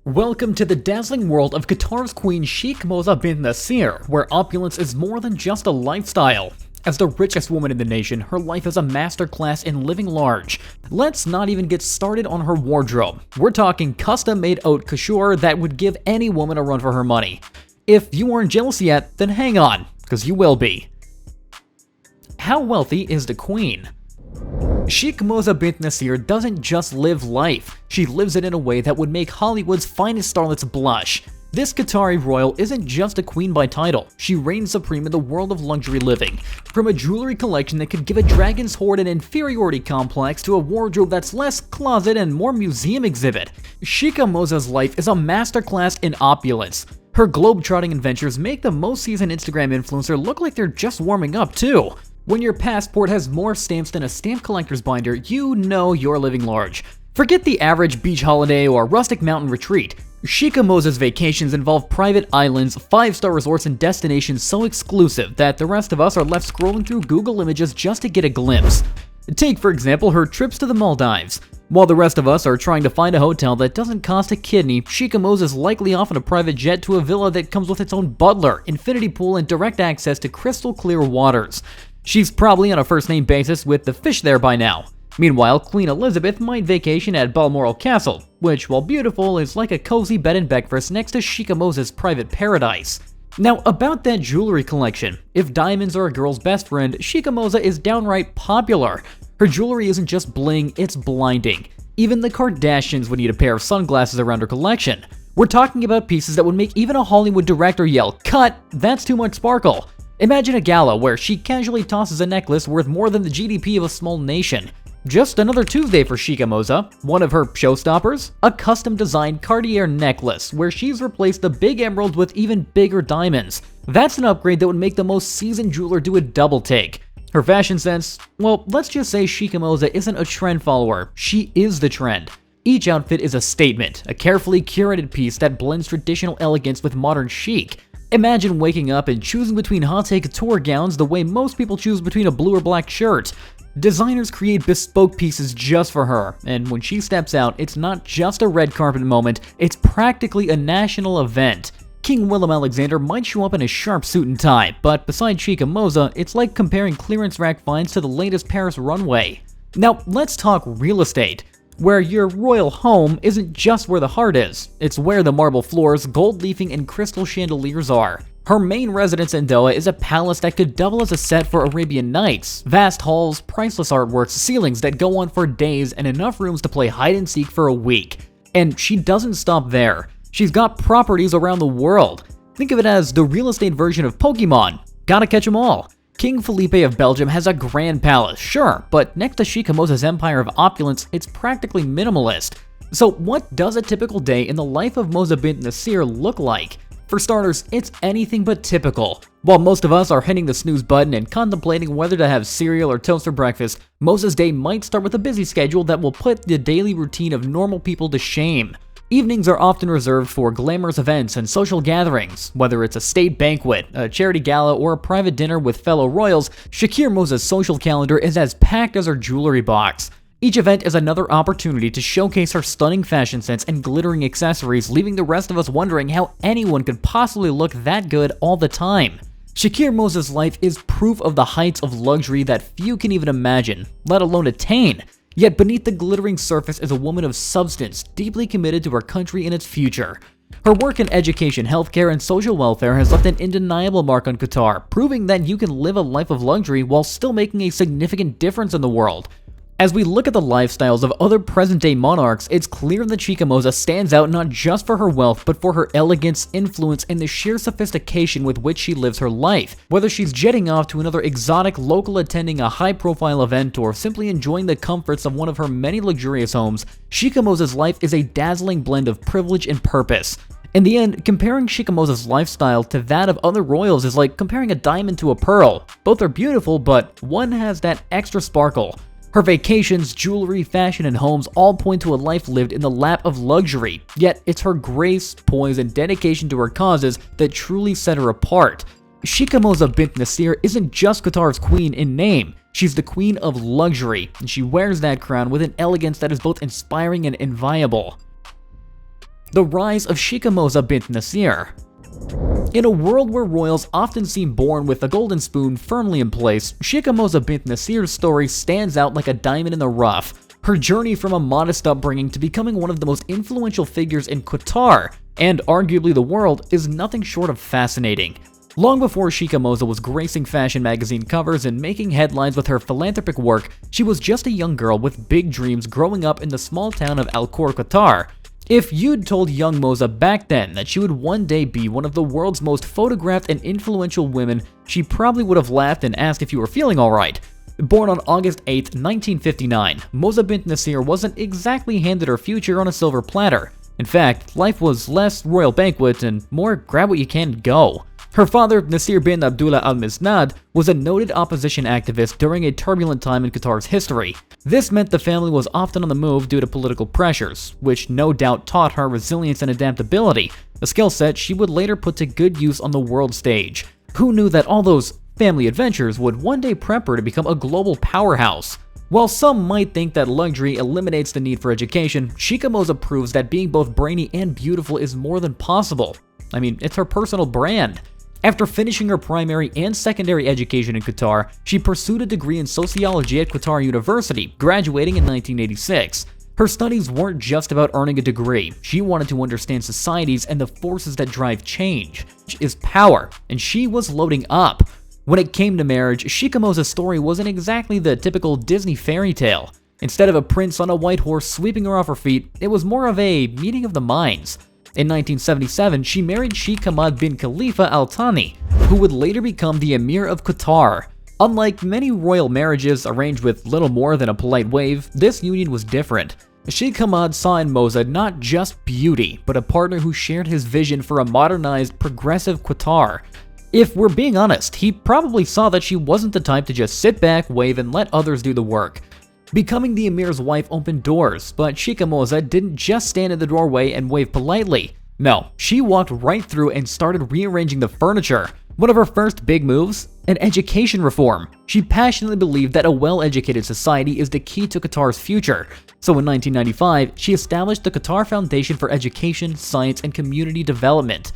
Welcome to the dazzling world of Qatar's Queen Sheikh Moza bint Nasser, where opulence is more than just a lifestyle. As the richest woman in the nation, her life is a masterclass in living large. Let's not even get started on her wardrobe. We're talking custom-made haute couture that would give any woman a run for her money. If you aren't jealous yet, then hang on, because you will be. How wealthy is the Queen? Sheikh Moza bint Nasser doesn't just live life, she lives it in a way that would make Hollywood's finest starlets blush. This Qatari royal isn't just a queen by title, she reigns supreme in the world of luxury living. From a jewelry collection that could give a dragon's hoard an inferiority complex to a wardrobe that's less closet and more museum exhibit, Sheikh Moza's life is a masterclass in opulence. Her globe-trotting adventures make the most seasoned Instagram influencer look like they're just warming up too. When your passport has more stamps than a stamp collector's binder, you know you're living large. Forget the average beach holiday or rustic mountain retreat. Sheikh Moza's vacations involve private islands, 5-star resorts, and destinations so exclusive that the rest of us are left scrolling through Google Images just to get a glimpse. Take, for example, her trips to the Maldives. While the rest of us are trying to find a hotel that doesn't cost a kidney, Sheikh Moza is likely off on a private jet to a villa that comes with its own butler, infinity pool, and direct access to crystal clear waters. She's probably on a first-name basis with the fish there by now. Meanwhile, Queen Elizabeth might vacation at Balmoral Castle, which, while beautiful, is like a cozy bed and breakfast next to Sheikh Moza's private paradise. Now, about that jewelry collection. If diamonds are a girl's best friend, Sheikh Moza is downright popular. Her jewelry isn't just bling, it's blinding. Even the Kardashians would need a pair of sunglasses around her collection. We're talking about pieces that would make even a Hollywood director yell, "Cut! That's too much sparkle!" Imagine a gala where she casually tosses a necklace worth more than the GDP of a small nation. Just another Tuesday for Sheikh Moza. One of her showstoppers? A custom-designed Cartier necklace, where she's replaced the big emeralds with even bigger diamonds. That's an upgrade that would make the most seasoned jeweler do a double take. Her fashion sense? Well, let's just say Sheikh Moza isn't a trend follower, she is the trend. Each outfit is a statement, a carefully curated piece that blends traditional elegance with modern chic. Imagine waking up and choosing between haute couture gowns the way most people choose between a blue or black shirt. Designers create bespoke pieces just for her, and when she steps out, it's not just a red carpet moment, it's practically a national event. King Willem-Alexander might show up in a sharp suit and tie, but beside Sheikh Moza, it's like comparing clearance rack finds to the latest Paris runway. Now, let's talk real estate. Where your royal home isn't just where the heart is, it's where the marble floors, gold leafing, and crystal chandeliers are. Her main residence in Doha is a palace that could double as a set for Arabian Nights. Vast halls, priceless artworks, ceilings that go on for days, and enough rooms to play hide and seek for a week. And she doesn't stop there. She's got properties around the world. Think of it as the real estate version of Pokemon. Gotta catch 'em all. King Felipe of Belgium has a grand palace, sure, but next to Sheikh Moza's empire of opulence, it's practically minimalist. So what does a typical day in the life of Moza bint Nasser look like? For starters, it's anything but typical. While most of us are hitting the snooze button and contemplating whether to have cereal or toast for breakfast, Moza's day might start with a busy schedule that will put the daily routine of normal people to shame. Evenings are often reserved for glamorous events and social gatherings. Whether it's a state banquet, a charity gala, or a private dinner with fellow royals, Sheikh Moza's social calendar is as packed as her jewelry box. Each event is another opportunity to showcase her stunning fashion sense and glittering accessories, leaving the rest of us wondering how anyone could possibly look that good all the time. Sheikh Moza's life is proof of the heights of luxury that few can even imagine, let alone attain. Yet beneath the glittering surface is a woman of substance, deeply committed to her country and its future. Her work in education, healthcare, and social welfare has left an undeniable mark on Qatar, proving that you can live a life of luxury while still making a significant difference in the world. As we look at the lifestyles of other present-day monarchs, it's clear that Sheikh Moza stands out not just for her wealth, but for her elegance, influence, and the sheer sophistication with which she lives her life. Whether she's jetting off to another exotic local attending a high-profile event or simply enjoying the comforts of one of her many luxurious homes, Sheikh Moza's life is a dazzling blend of privilege and purpose. In the end, comparing Sheikh Moza's lifestyle to that of other royals is like comparing a diamond to a pearl. Both are beautiful, but one has that extra sparkle. Her vacations, jewelry, fashion, and homes all point to a life lived in the lap of luxury, yet it's her grace, poise, and dedication to her causes that truly set her apart. Sheikh Moza bint Nasser isn't just Qatar's queen in name, she's the queen of luxury, and she wears that crown with an elegance that is both inspiring and enviable. The rise of Sheikh Moza bint Nasir. In a world where royals often seem born with a golden spoon firmly in place, Sheikh Moza bint Nasir's story stands out like a diamond in the rough. Her journey from a modest upbringing to becoming one of the most influential figures in Qatar, and arguably the world, is nothing short of fascinating. Long before Sheikh Moza was gracing fashion magazine covers and making headlines with her philanthropic work, she was just a young girl with big dreams growing up in the small town of Al Khor, Qatar. If you'd told young Moza back then that she would one day be one of the world's most photographed and influential women, she probably would have laughed and asked if you were feeling alright. Born on August 8, 1959, Moza bint Nasir wasn't exactly handed her future on a silver platter. In fact, life was less royal banquet and more grab what you can and go. Her father, Nasir bin Abdullah al-Misnad, was a noted opposition activist during a turbulent time in Qatar's history. This meant the family was often on the move due to political pressures, which no doubt taught her resilience and adaptability, a skill set she would later put to good use on the world stage. Who knew that all those family adventures would one day prep her to become a global powerhouse? While some might think that luxury eliminates the need for education, Sheikh Moza proves that being both brainy and beautiful is more than possible. I mean, it's her personal brand. After finishing her primary and secondary education in Qatar, she pursued a degree in sociology at Qatar University, graduating in 1986. Her studies weren't just about earning a degree. She wanted to understand societies and the forces that drive change. Is power, and she was loading up. When it came to marriage, Sheikh Moza's story wasn't exactly the typical Disney fairy tale. Instead of a prince on a white horse sweeping her off her feet, it was more of a meeting of the minds. In 1977, she married Sheikh Hamad bin Khalifa Al Thani, who would later become the Emir of Qatar. Unlike many royal marriages arranged with little more than a polite wave, this union was different. Sheikh Hamad saw in Moza not just beauty, but a partner who shared his vision for a modernized, progressive Qatar. If we're being honest, he probably saw that she wasn't the type to just sit back, wave, and let others do the work. Becoming the Emir's wife opened doors, but Sheikh Moza didn't just stand in the doorway and wave politely. No, she walked right through and started rearranging the furniture. One of her first big moves? An education reform. She passionately believed that a well-educated society is the key to Qatar's future. So in 1995, she established the Qatar Foundation for Education, Science, and Community Development.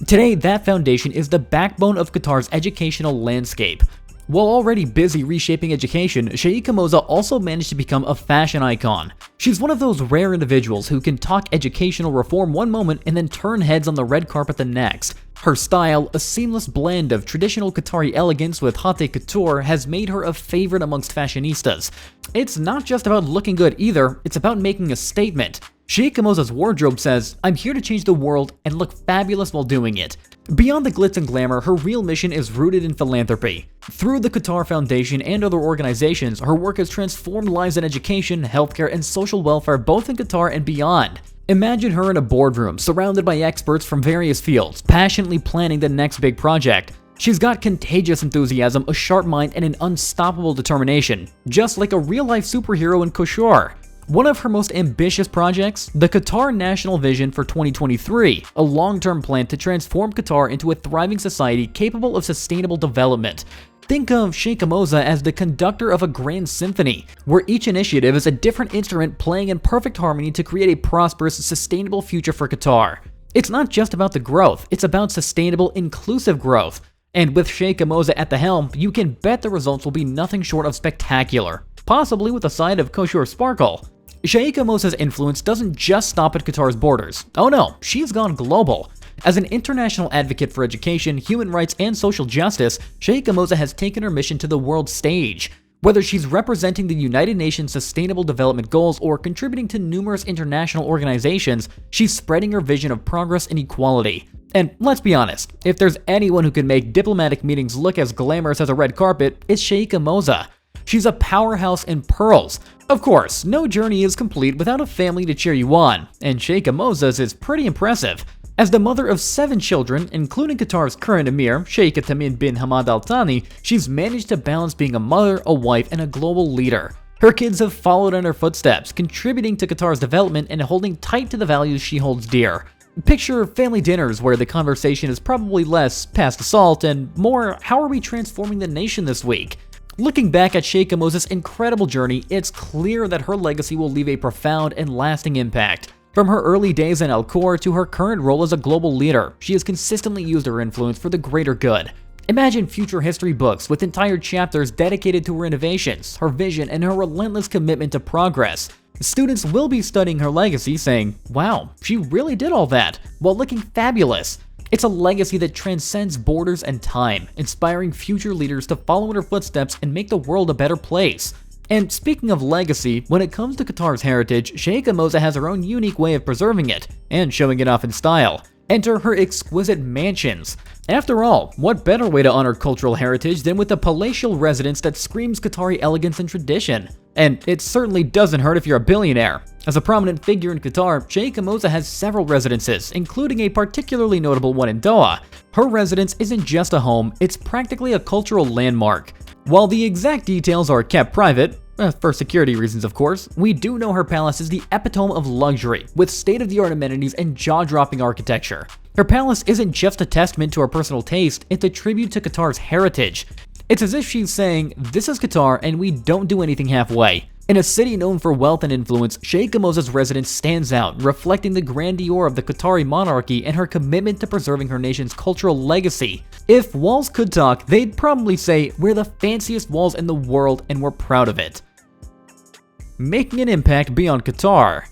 Today, that foundation is the backbone of Qatar's educational landscape. While already busy reshaping education, Sheikh Moza also managed to become a fashion icon. She's one of those rare individuals who can talk educational reform one moment and then turn heads on the red carpet the next. Her style, a seamless blend of traditional Qatari elegance with haute couture, has made her a favorite amongst fashionistas. It's not just about looking good either, it's about making a statement. Sheikh Moza's wardrobe says, "I'm here to change the world and look fabulous while doing it." Beyond the glitz and glamour, her real mission is rooted in philanthropy. Through the Qatar Foundation and other organizations, her work has transformed lives in education, healthcare, and social welfare both in Qatar and beyond. Imagine her in a boardroom, surrounded by experts from various fields, passionately planning the next big project. She's got contagious enthusiasm, a sharp mind, and an unstoppable determination, just like a real-life superhero in couture. One of her most ambitious projects, the Qatar National Vision for 2023, a long-term plan to transform Qatar into a thriving society capable of sustainable development. Think of Sheikh Moza as the conductor of a grand symphony, where each initiative is a different instrument playing in perfect harmony to create a prosperous, sustainable future for Qatar. It's not just about the growth, it's about sustainable, inclusive growth. And with Sheikh Moza at the helm, you can bet the results will be nothing short of spectacular, possibly with a side of couture sparkle. Sheikh Moza's influence doesn't just stop at Qatar's borders. Oh no, she's gone global. As an international advocate for education, human rights, and social justice, Sheikh Moza has taken her mission to the world stage. Whether she's representing the United Nations Sustainable Development Goals or contributing to numerous international organizations, she's spreading her vision of progress and equality. And let's be honest, if there's anyone who can make diplomatic meetings look as glamorous as a red carpet, it's Sheikh Moza. She's a powerhouse in pearls. Of course, no journey is complete without a family to cheer you on, and Sheikh Moza's is pretty impressive. As the mother of 7 children, including Qatar's current emir, Sheikh Tamim bin Hamad Al Thani, she's managed to balance being a mother, a wife, and a global leader. Her kids have followed in her footsteps, contributing to Qatar's development and holding tight to the values she holds dear. Picture family dinners where the conversation is probably less pass the salt and more, how are we transforming the nation this week? Looking back at Sheikh Moza's incredible journey, it's clear that her legacy will leave a profound and lasting impact. From her early days in Al Khor to her current role as a global leader, she has consistently used her influence for the greater good. Imagine future history books with entire chapters dedicated to her innovations, her vision, and her relentless commitment to progress. Students will be studying her legacy saying, "Wow, she really did all that," while looking fabulous. It's a legacy that transcends borders and time, inspiring future leaders to follow in her footsteps and make the world a better place. And speaking of legacy, when it comes to Qatar's heritage, Sheikha Moza has her own unique way of preserving it and showing it off in style. Enter her exquisite mansions. After all, what better way to honor cultural heritage than with a palatial residence that screams Qatari elegance and tradition? And it certainly doesn't hurt if you're a billionaire. As a prominent figure in Qatar, Sheikha Moza has several residences, including a particularly notable one in Doha. Her residence isn't just a home, it's practically a cultural landmark. While the exact details are kept private, for security reasons of course, we do know her palace is the epitome of luxury, with state-of-the-art amenities and jaw-dropping architecture. Her palace isn't just a testament to her personal taste, it's a tribute to Qatar's heritage. It's as if she's saying, "This is Qatar and we don't do anything halfway." In a city known for wealth and influence, Sheikha Moza's residence stands out, reflecting the grandeur of the Qatari monarchy and her commitment to preserving her nation's cultural legacy. If walls could talk, they'd probably say, "We're the fanciest walls in the world and we're proud of it." Making an impact beyond Qatar.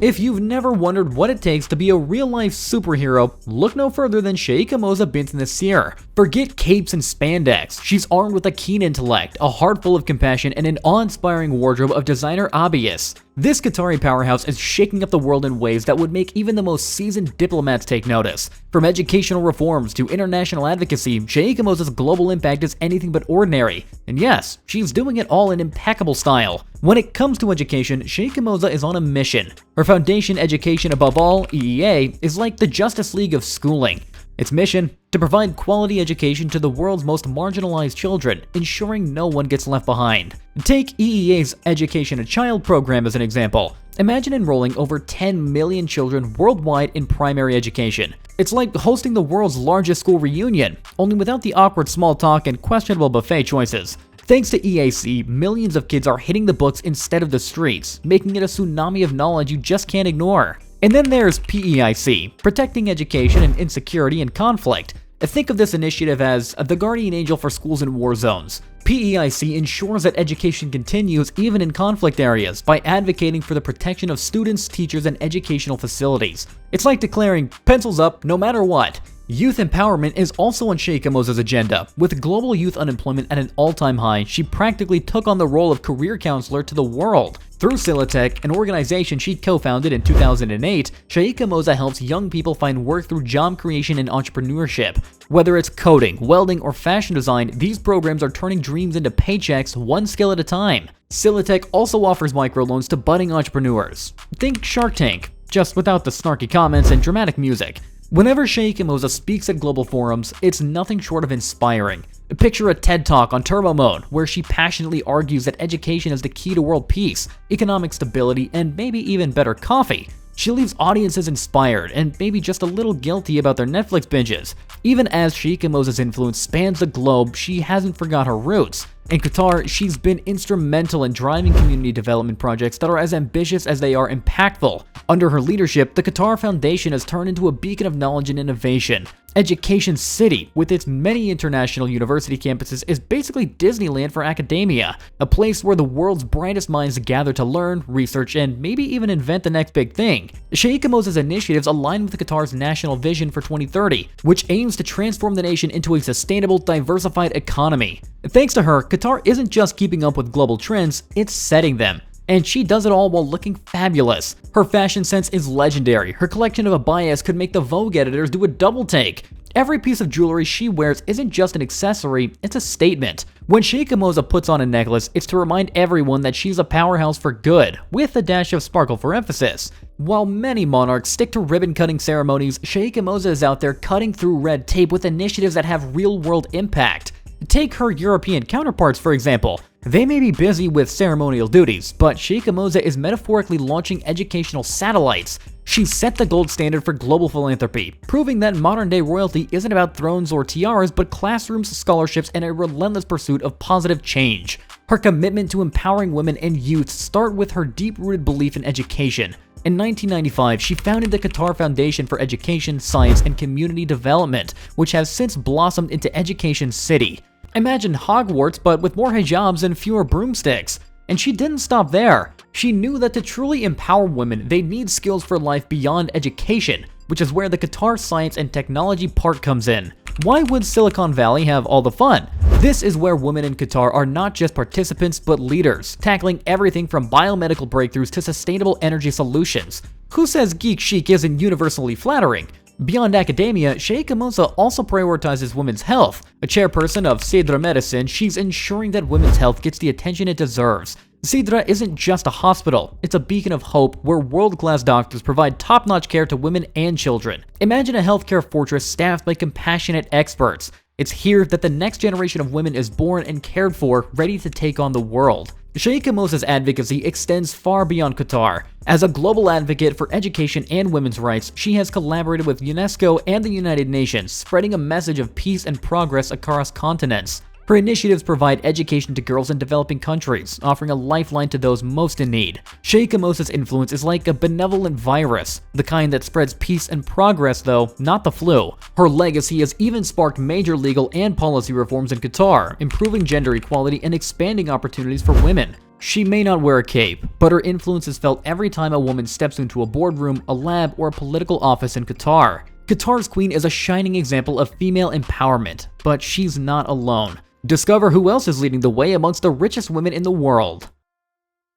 If you've never wondered what it takes to be a real-life superhero, look no further than Sheikha Moza bint Nasir. Forget capes and spandex. She's armed with a keen intellect, a heart full of compassion, and an awe-inspiring wardrobe of designer hobbyists. This Qatari powerhouse is shaking up the world in ways that would make even the most seasoned diplomats take notice. From educational reforms to international advocacy, Sheikha Moza's global impact is anything but ordinary. And yes, she's doing it all in impeccable style. When it comes to education, Sheikha Moza is on a mission. Her foundation, Education Above All, EEA, is like the Justice League of schooling. Its mission? To provide quality education to the world's most marginalized children, ensuring no one gets left behind. Take EEA's Education a Child program as an example. Imagine enrolling over 10 million children worldwide in primary education. It's like hosting the world's largest school reunion, only without the awkward small talk and questionable buffet choices. Thanks to EAC, millions of kids are hitting the books instead of the streets, making it a tsunami of knowledge you just can't ignore. And then there's PEIC, Protecting Education and Insecurity and Conflict. Think of this initiative as the guardian angel for schools in war zones. PEIC ensures that education continues even in conflict areas by advocating for the protection of students, teachers, and educational facilities. It's like declaring, pencils up no matter what. Youth empowerment is also on Sheikha Moza's agenda. With global youth unemployment at an all-time high, she practically took on the role of career counselor to the world. Through Silatech, an organization she co-founded in 2008, Sheikha Moza helps young people find work through job creation and entrepreneurship. Whether it's coding, welding, or fashion design, these programs are turning dreams into paychecks one skill at a time. Silatech also offers microloans to budding entrepreneurs. Think Shark Tank, just without the snarky comments and dramatic music. Whenever Sheikha Moza speaks at global forums, it's nothing short of inspiring. Picture a TED Talk on turbo mode, where she passionately argues that education is the key to world peace, economic stability, and maybe even better coffee. She leaves audiences inspired and maybe just a little guilty about their Netflix binges. Even as Sheikha Moza's influence spans the globe, she hasn't forgot her roots. In Qatar, she's been instrumental in driving community development projects that are as ambitious as they are impactful. Under her leadership, the Qatar Foundation has turned into a beacon of knowledge and innovation. Education City, with its many international university campuses, is basically Disneyland for academia, a place where the world's brightest minds gather to learn, research, and maybe even invent the next big thing. Sheikha Moza's initiatives align with Qatar's national vision for 2030, which aims to transform the nation into a sustainable, diversified economy. Thanks to her, Qatar isn't just keeping up with global trends, it's setting them. And she does it all while looking fabulous. Her fashion sense is legendary. Her collection of abayas could make the Vogue editors do a double take. Every piece of jewelry she wears isn't just an accessory, it's a statement. When Sheikha Moza puts on a necklace, it's to remind everyone that she's a powerhouse for good, with a dash of sparkle for emphasis. While many monarchs stick to ribbon-cutting ceremonies, Sheikha Moza is out there cutting through red tape with initiatives that have real-world impact. Take her European counterparts, for example. They may be busy with ceremonial duties, but Sheikha Moza is metaphorically launching educational satellites. She's set the gold standard for global philanthropy, proving that modern-day royalty isn't about thrones or tiaras, but classrooms, scholarships, and a relentless pursuit of positive change. Her commitment to empowering women and youth start with her deep-rooted belief in education. In 1995, she founded the Qatar Foundation for Education, Science, and Community Development, which has since blossomed into Education City. Imagine Hogwarts, but with more hijabs and fewer broomsticks. And she didn't stop there. She knew that to truly empower women, they need skills for life beyond education, which is where the Qatar Science and Technology part comes in. Why would Silicon Valley have all the fun? This is where women in Qatar are not just participants but leaders, tackling everything from biomedical breakthroughs to sustainable energy solutions. Who says geek chic isn't universally flattering? Beyond academia, Sheikha Musa also prioritizes women's health. A chairperson of Sidra Medicine, she's ensuring that women's health gets the attention it deserves. Sidra isn't just a hospital, it's a beacon of hope where world-class doctors provide top-notch care to women and children. Imagine a healthcare fortress staffed by compassionate experts. It's here that the next generation of women is born and cared for, ready to take on the world. Sheikha Musa's advocacy extends far beyond Qatar. As a global advocate for education and women's rights, she has collaborated with UNESCO and the United Nations, spreading a message of peace and progress across continents. Her initiatives provide education to girls in developing countries, offering a lifeline to those most in need. Sheikha Musa's influence is like a benevolent virus, the kind that spreads peace and progress though, not the flu. Her legacy has even sparked major legal and policy reforms in Qatar, improving gender equality and expanding opportunities for women. She may not wear a cape, but her influence is felt every time a woman steps into a boardroom, a lab, or a political office in Qatar. Qatar's queen is a shining example of female empowerment, but she's not alone. Discover who else is leading the way amongst the richest women in the world.